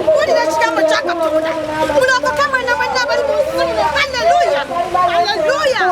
mpulira ekigambo kya Katonda mulokota mwana banna abali mu nsi muno. Haleluya, haleluya.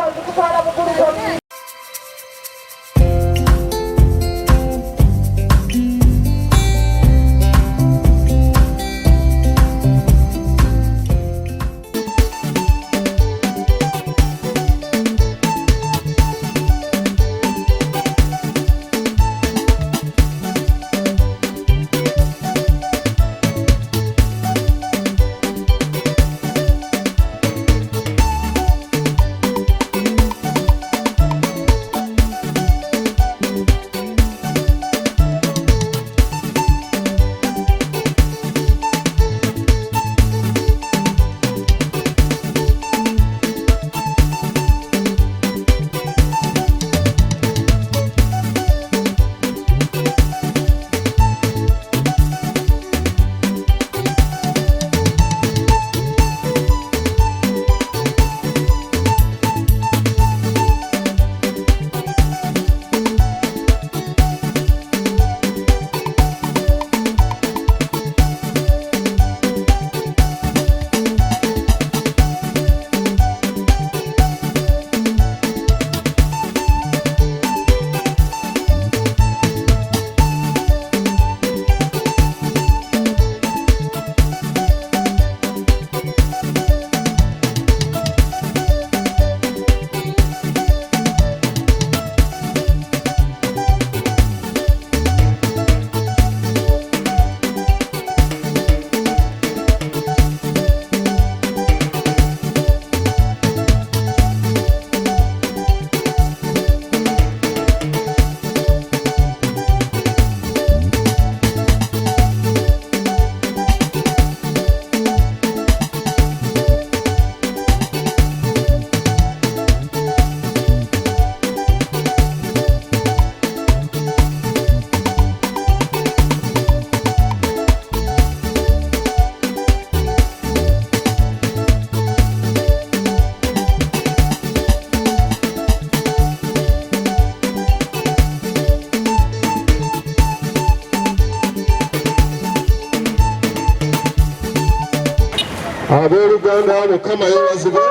Abooluganda Mukama yeebazibwe.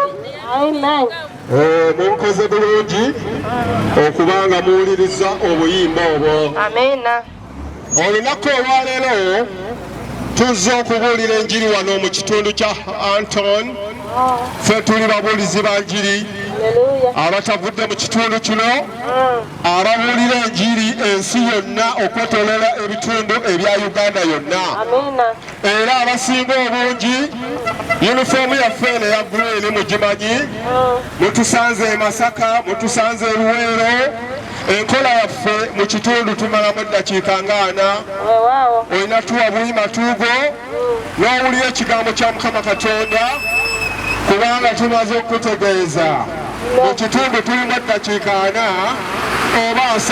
Amen. Munkoze bulungi okubanga muwuliriza obuyimba obwo. Amina. Olunaku olwaleero tuzza okubuulira enjiri wano mu kitundu kya Anton. Ffe tuli babuulizi ba njiri abatavudde mu kitundu kino ababuulira enjiri ensi yonna okwetooloola ebitundu ebya Uganda yonna. Era abasinga obungi yunifoomu yaffe eno eya green mugimanyi. Mutusanze e Masaka, mutusanze e Luweero. Enkola yaffe mu kitundu tumalamu eddakiika nga 4. Olina tuwa buyima tuugo n'owulira ekigambo kya Mukama Katonda kubanga tumaze okutegeeza mu kitundu tulimu eddakiika 4 oba 3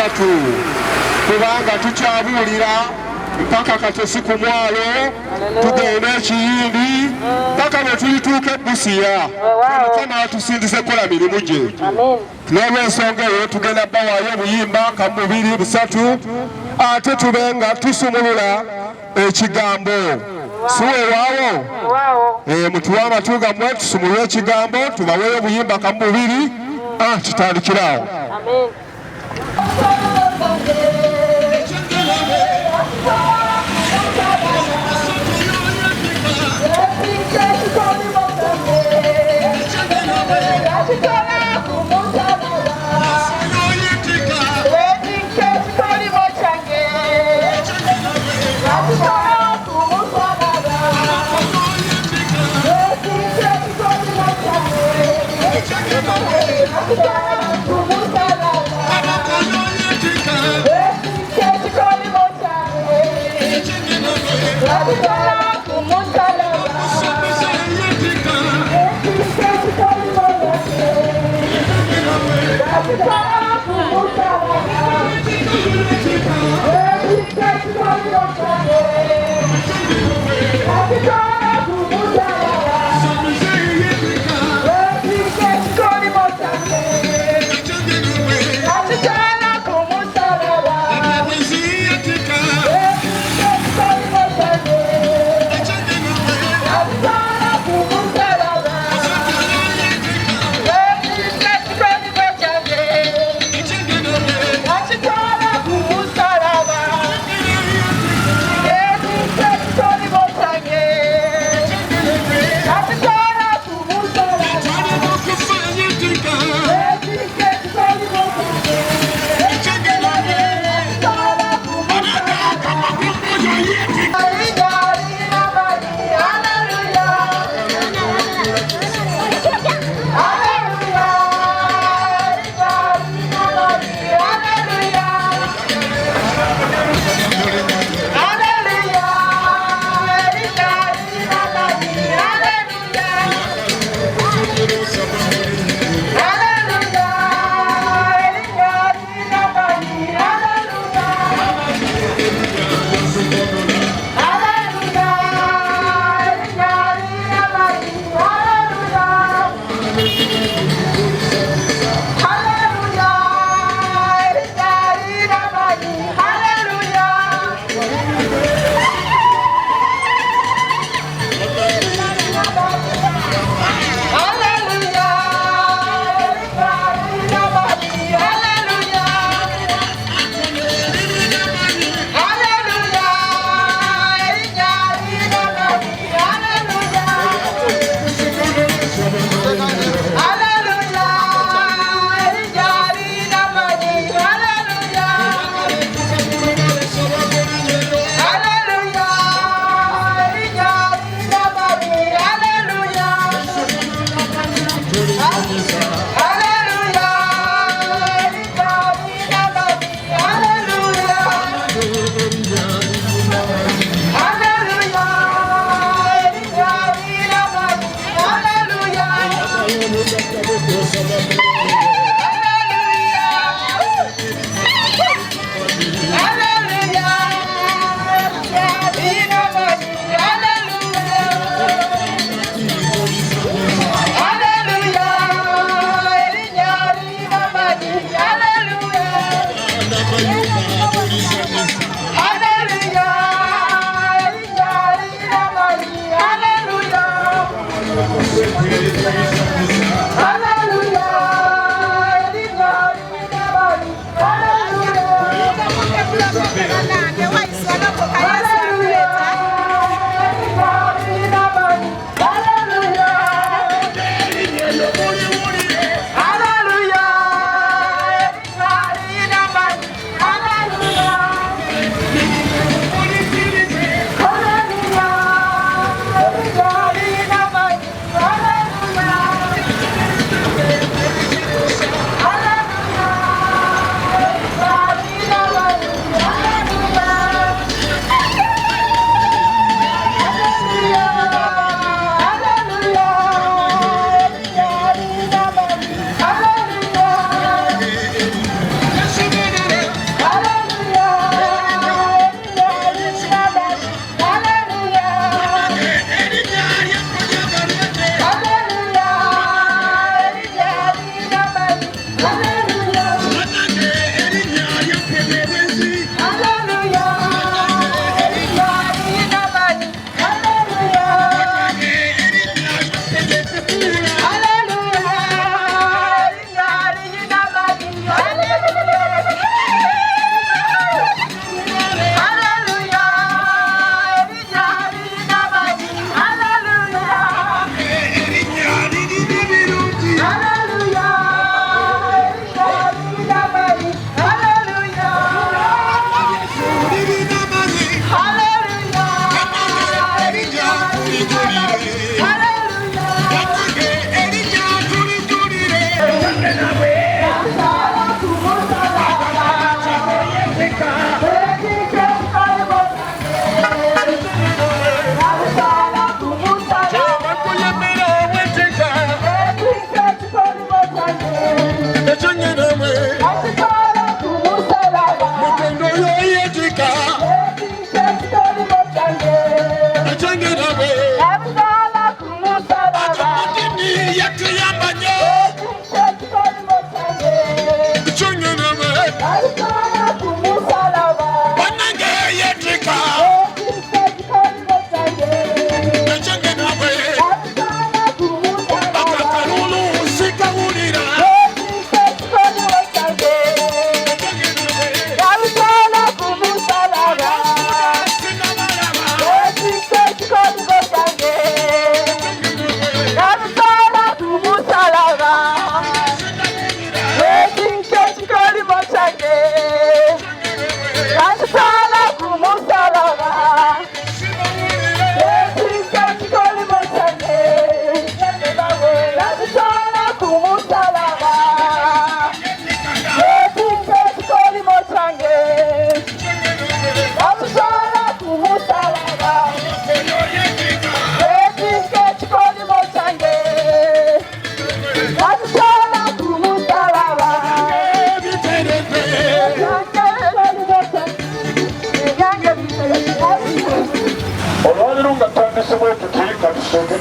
kubanga tukyabuulira mpaka katosi ku mwalo tugenda ekiyindi mpaka bwe tulituuka Busia. Mukama atusindize kola mirimu gye. N'olw'ensonga eyo tugenda bawaayo obuyimba ka 2 3 ate tubenga tusumulula ekigambo. Siweewaawo mutuwe amatu gammwe tusumulule ekigambo tubaweeyo obuyimba ka 2 tutandikiraawo.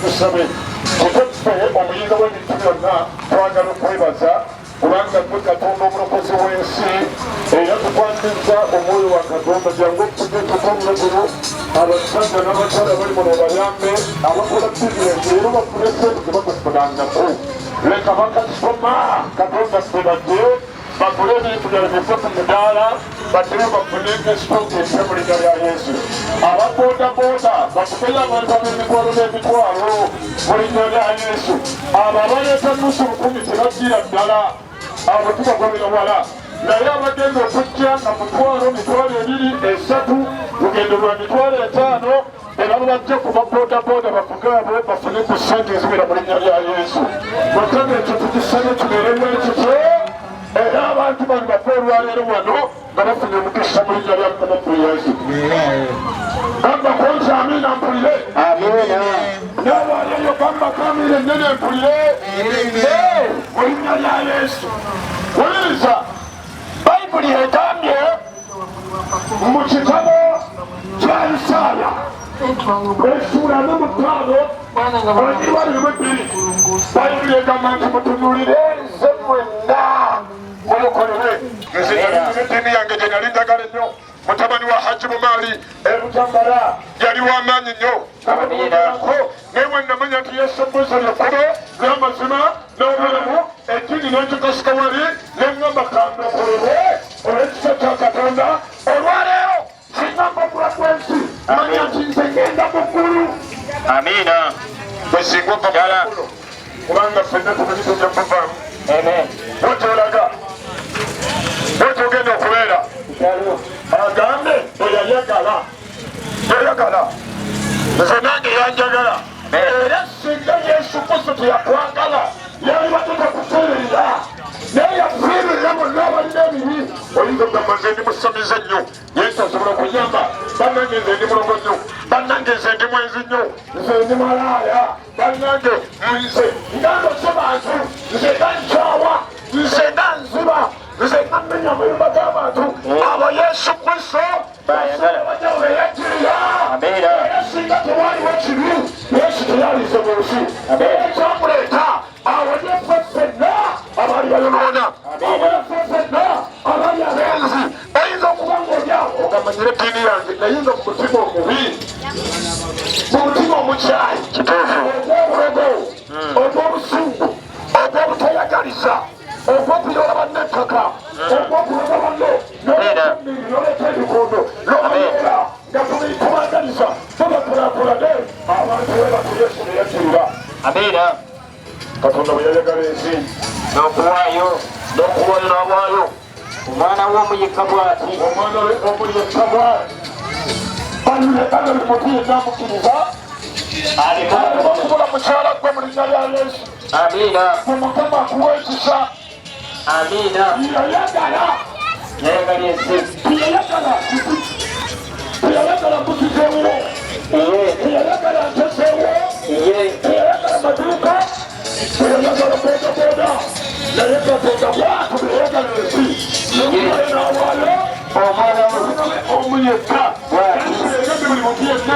tusabe tukoze omuyinga w'ebintu byonna twagala okwebaza kubanga gwe Katonda omulokozi w'ensi era tukwatiza omwoyo wa Katonda jangu tujje tukomule guno abasajja n'abakyala bali muno bayambe abakola bizinesi era bafune sente ze batafunangaku leka bakasoma Katonda sebadde bagule ebintu byabageze ku mudaala baddeyo bafunenge sitooka empya mu linnya lya Yesu. Ababoodabooda bakubeyo abantu ab'emitwalo n'emitwalo mu linnya lya Yesu. Abo abaleeta nusu lukumi tebaddira ddala abo tubagobera wala naye abagenda okujja nga mutwalo mitwalo 2, 3 lugendo lwa mitwalo 5 era bajja ku baboodabooda bavuge abo bafune ku ssente ezibira mu linnya lya Yesu. Mukama ekyo tukisane kibeeremu ekityo era abantu bano bafe olwaleero wano nga bafunye omukisa mu linnya lya Mukama Yesu. Gamba konsa amina mpulire. N'abaleeyo gamba kamire ennene mpulire mu linnya lya Yesu. Wuliriza, Bayibuli egambye mu kitabo kya Isaaya essuula 45 Bayibuli egamba nti mutunuulire nze mwenna mulukolere. Eddiini yange gye nali njagala ennyo mutabani wa Haji Bumaali Butambala yali w'amaanyi nnyo abamuyinako naye bwe namanya nti Yesu mbuzo lyekube n'ekikosika wali neŋŋamba kandokolebwe olw'ekisa kya Katonda olwaleero singa mbagula kwensi manya nti nze ngenda muggulu. Amiina. Bwe singa ova muggulu kubanga ffenna tumanyi tujja muvaamu. Bw'otyolaga bw'otyogenda okubeera agambe eyayagala nze nange yanjagala era singa Yesu Kristo teyakwagala yaliba tutakufiirira naye yakufiirira bonna abalina ebibi. Oyinza okugamba nze ndi musamize nnyo Yesu asobola okunyamba bannange nze ndi mulogo nnyo bannange nze ndi mwenzi nnyo nze ndi malaaya bannange nze ngandose bantu nze gankyawa nze ganziba nze namenya amayumba g'abantu abo Yesu Kristo bajaweyajirira era singa tewaliwo kibi Yesu teyalize mu nsi era ekyamuleeta awonyeffe ffenna abaali bayonoona awonyeffe ffenna abaali abenzi oyinza okuba ng'olyawo ogamanyire eddiini yange nayinza mu mutima omubi mu mutima omukyayi ogw'obulogo ogw'obusungu ogw'obutayagaliza ogw'okuyola bannettaka ogw'okuloga banno n'oleta ebikondo n'obayola nga tubagaliza tubakulaakulane abantu webatu Yesu neyakirira. Amiina. Katonda bwe yayagala ensi N'okuwaayo n'abaayo omwana w'omuyekka bw'ati. omwana we omuyekka bw'ati balulekana limuti yennamukkiriza alikubola mukyala gwe mu linnya lya Yesu. Amiina. Mukama akuwa ekisa. Amiina. Yayagala ensi. teyayagala mbuzizeewo teyayagala ntezeewo teyayagala maduuka teyayagala bodaboda naye Katonda bwatu beyagala ensi nomulaye n'awaayo omwana omuyekka egambe buli muntu yenna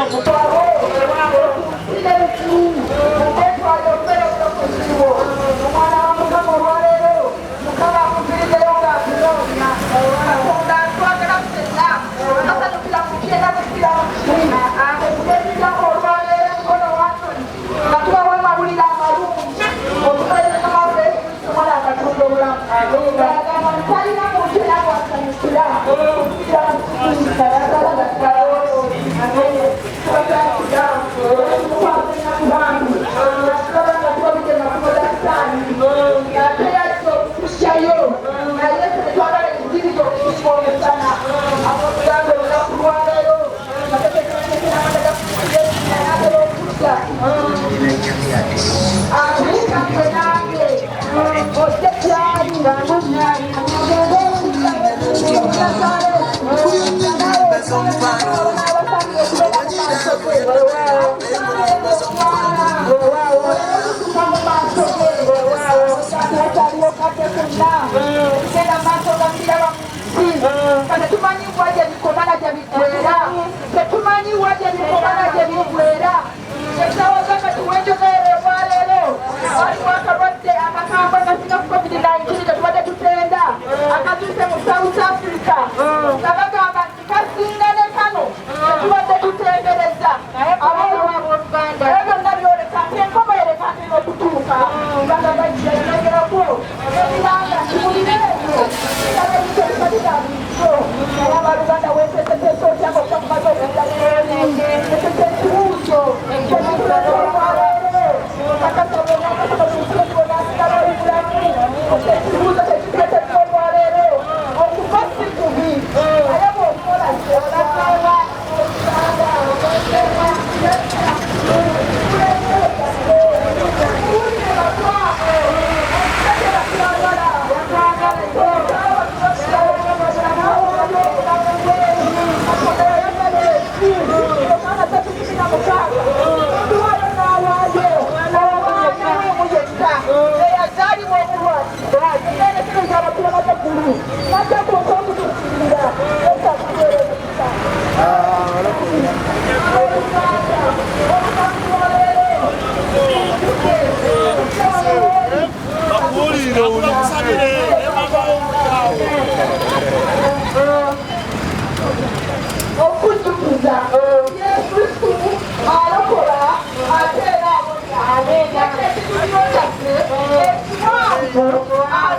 Amen.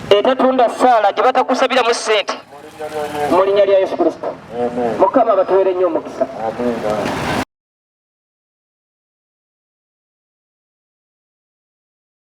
etatunda ssaala gye batakusabiramu ssente mu linnya lya Yesu Kristo. Mukama batuwere nnyo omukisa.